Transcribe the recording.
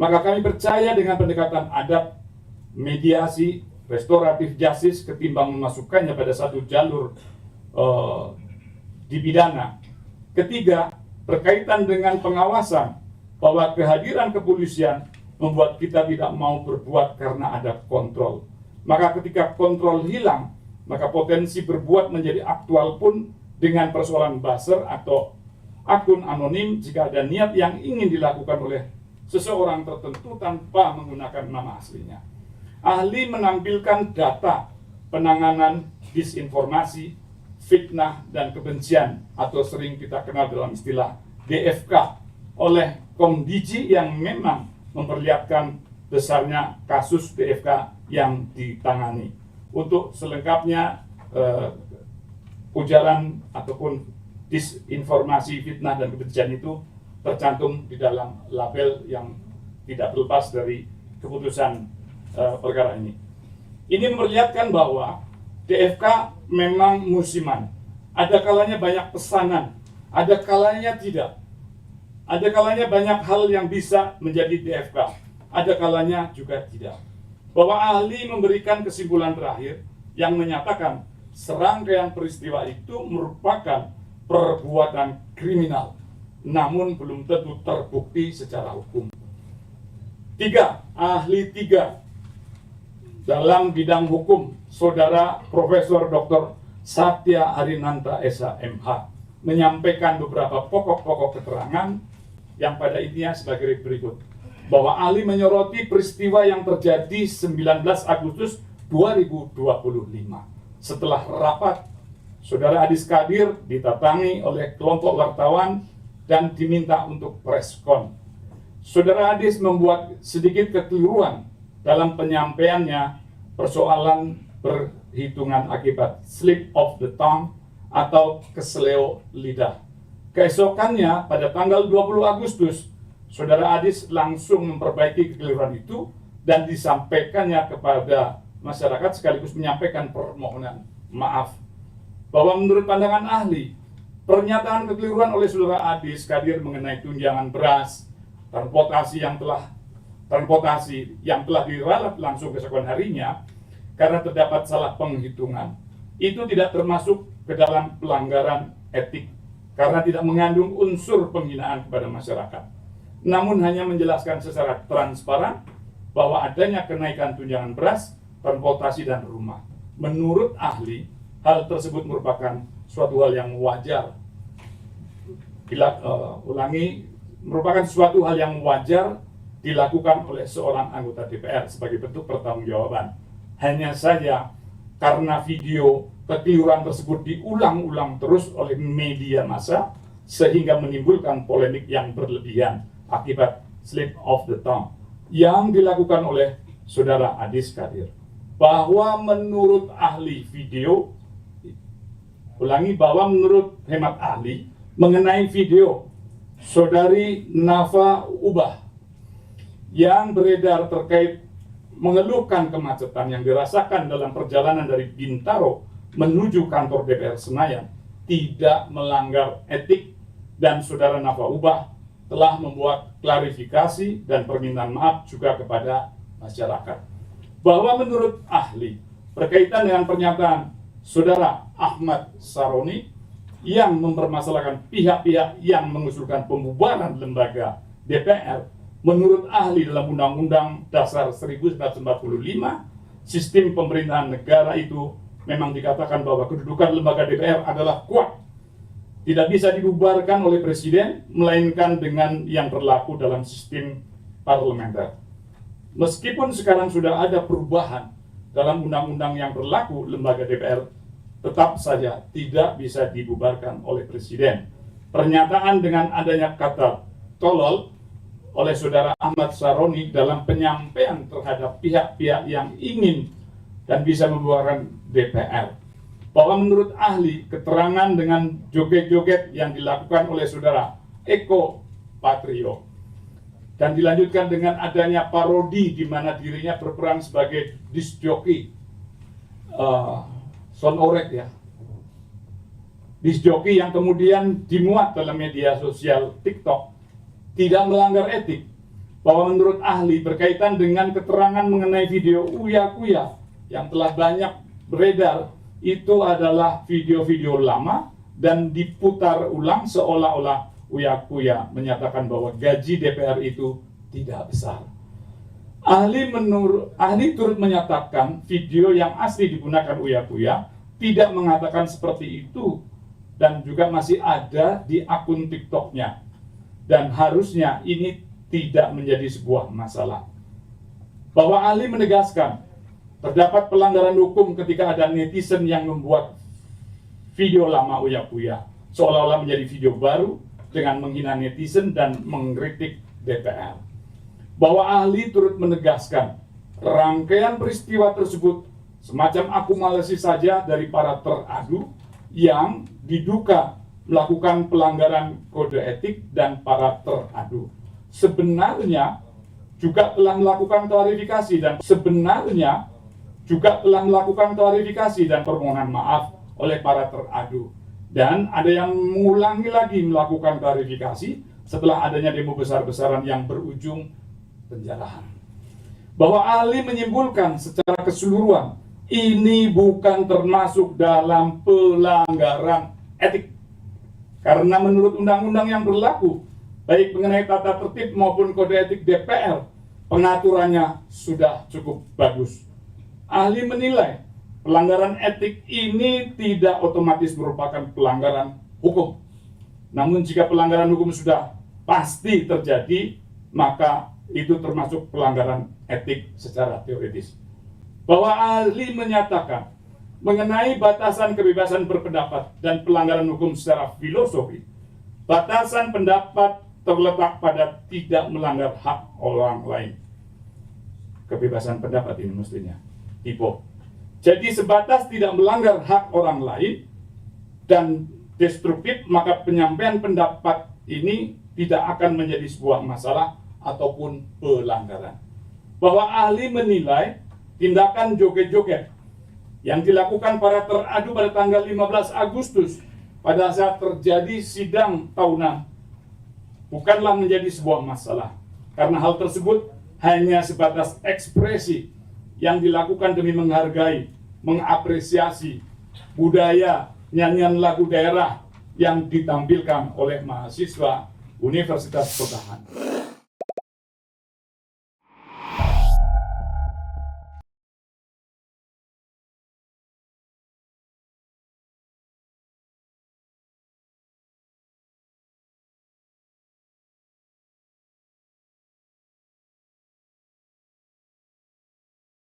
Maka kami percaya dengan pendekatan adab, mediasi, restoratif justice ketimbang memasukkannya pada satu jalur di pidana. Ketiga, berkaitan dengan pengawasan, bahwa kehadiran kepolisian membuat kita tidak mau berbuat karena ada kontrol. Maka ketika kontrol hilang, maka potensi berbuat menjadi aktual pun dengan persoalan buzzer atau akun anonim jika ada niat yang ingin dilakukan oleh seseorang tertentu tanpa menggunakan nama aslinya. Ahli menampilkan data penanganan disinformasi, fitnah, dan kebencian atau sering kita kenal dalam istilah DFK oleh Komdiji yang memang memperlihatkan besarnya kasus DFK yang ditangani. Untuk selengkapnya ujaran ataupun disinformasi, fitnah, dan kebencian itu tercantum di dalam label yang tidak terlepas dari keputusan perkara ini. Ini memperlihatkan bahwa DFK memang musiman. Ada kalanya banyak pesanan, ada kalanya tidak. Ada kalanya banyak hal yang bisa menjadi DFK, ada kalanya juga tidak. Bahwa ahli memberikan kesimpulan terakhir yang menyatakan serangkaian peristiwa itu merupakan perbuatan kriminal, namun belum tentu terbukti secara hukum. Ahli tiga dalam bidang hukum, Saudara Profesor Dr. Satya Harinanta SH.MH menyampaikan beberapa pokok-pokok keterangan yang pada intinya sebagai berikut. Bahwa ahli menyoroti peristiwa yang terjadi 19 Agustus 2025. Setelah rapat, Saudara Adis Kadir didatangi oleh kelompok wartawan dan diminta untuk preskon. Saudara Adis membuat sedikit kekeliruan dalam penyampaiannya persoalan perhitungan akibat slip of the tongue atau keseleo lidah. Keesokannya pada tanggal 20 Agustus, Saudara Adis langsung memperbaiki kekeliruan itu dan disampaikannya kepada masyarakat sekaligus menyampaikan permohonan maaf. Bahwa menurut pandangan ahli, pernyataan kekeliruan oleh Saudara Adis Kadir mengenai tunjangan beras, transportasi yang telah diralat langsung keesokan harinya karena terdapat salah penghitungan, itu tidak termasuk ke dalam pelanggaran etik karena tidak mengandung unsur penghinaan kepada masyarakat, namun hanya menjelaskan secara transparan bahwa adanya kenaikan tunjangan beras, transportasi, dan rumah. Menurut ahli, hal tersebut merupakan suatu hal yang wajar. Merupakan suatu hal yang wajar dilakukan oleh seorang anggota DPR sebagai bentuk pertanggungjawaban. Hanya saja karena video kekeliruan tersebut diulang-ulang terus oleh media massa sehingga menimbulkan polemik yang berlebihan akibat slip of the tongue yang dilakukan oleh Saudara Adis Kadir. Bahwa menurut ahli video, bahwa menurut hemat ahli mengenai video Saudari Nafa Ubah yang beredar terkait mengeluhkan kemacetan yang dirasakan dalam perjalanan dari Bintaro menuju kantor DPR Senayan tidak melanggar etik, dan Saudara Nafa Ubah telah membuat klarifikasi dan permintaan maaf juga kepada masyarakat. Bahwa menurut ahli berkaitan dengan pernyataan Saudara Ahmad Saroni yang mempermasalahkan pihak-pihak yang mengusulkan pembubaran lembaga DPR, menurut ahli dalam Undang-Undang Dasar 1945, sistem pemerintahan negara itu memang dikatakan bahwa kedudukan lembaga DPR adalah kuat, tidak bisa dibubarkan oleh presiden, melainkan dengan yang berlaku dalam sistem parlementer. Meskipun sekarang sudah ada perubahan dalam undang-undang yang berlaku, lembaga DPR tetap saja tidak bisa dibubarkan oleh presiden. Pernyataan dengan adanya kata tolol oleh Saudara Ahmad Saroni dalam penyampaian terhadap pihak-pihak yang ingin dan bisa membubarkan DPR. Bahwa menurut ahli, keterangan dengan joget-joget yang dilakukan oleh Saudara Eko Patrio dan dilanjutkan dengan adanya parodi di mana dirinya berperan sebagai disc jockey, sonorek ya, disc jockey yang kemudian dimuat dalam media sosial TikTok, tidak melanggar etik, bahwa menurut ahli berkaitan dengan keterangan mengenai video Uya Kuya yang telah banyak beredar, itu adalah video-video lama dan diputar ulang seolah-olah Uya Kuya menyatakan bahwa gaji DPR itu tidak besar. Ahli turut menyatakan video yang asli digunakan Uya Kuya tidak mengatakan seperti itu dan juga masih ada di akun TikToknya, dan harusnya ini tidak menjadi sebuah masalah. Bahwa ahli menegaskan terdapat pelanggaran hukum ketika ada netizen yang membuat video lama Uya Kuya seolah-olah menjadi video baru dengan menghina netizen dan mengkritik DPR. Bahwa ahli turut menegaskan rangkaian peristiwa tersebut semacam akumulasi saja dari para teradu yang diduga melakukan pelanggaran kode etik, dan para teradu sebenarnya juga telah melakukan klarifikasi dan permohonan maaf oleh para teradu, dan ada yang mengulangi lagi melakukan klarifikasi setelah adanya demo besar-besaran yang berujung penjarahan. Bahwa ahli menyimpulkan secara keseluruhan ini bukan termasuk dalam pelanggaran etik, karena menurut undang-undang yang berlaku baik mengenai tata tertib maupun kode etik DPR, pengaturannya sudah cukup bagus. Ahli menilai pelanggaran etik ini tidak otomatis merupakan pelanggaran hukum. Namun jika pelanggaran hukum sudah pasti terjadi, maka itu termasuk pelanggaran etik secara teoritis. Bahwa ahli menyatakan mengenai batasan kebebasan berpendapat dan pelanggaran hukum secara filosofi, batasan pendapat terletak pada tidak melanggar hak orang lain. Kebebasan pendapat ini mestinya tipe. Jadi sebatas tidak melanggar hak orang lain dan destruktif, maka penyampaian pendapat ini tidak akan menjadi sebuah masalah ataupun pelanggaran. Bahwa ahli menilai tindakan joget-joget yang dilakukan para teradu pada tanggal 15 Agustus pada saat terjadi sidang tahunan bukanlah menjadi sebuah masalah, karena hal tersebut hanya sebatas ekspresi yang dilakukan demi menghargai, mengapresiasi budaya nyanyian lagu daerah yang ditampilkan oleh mahasiswa Universitas Pertahanan.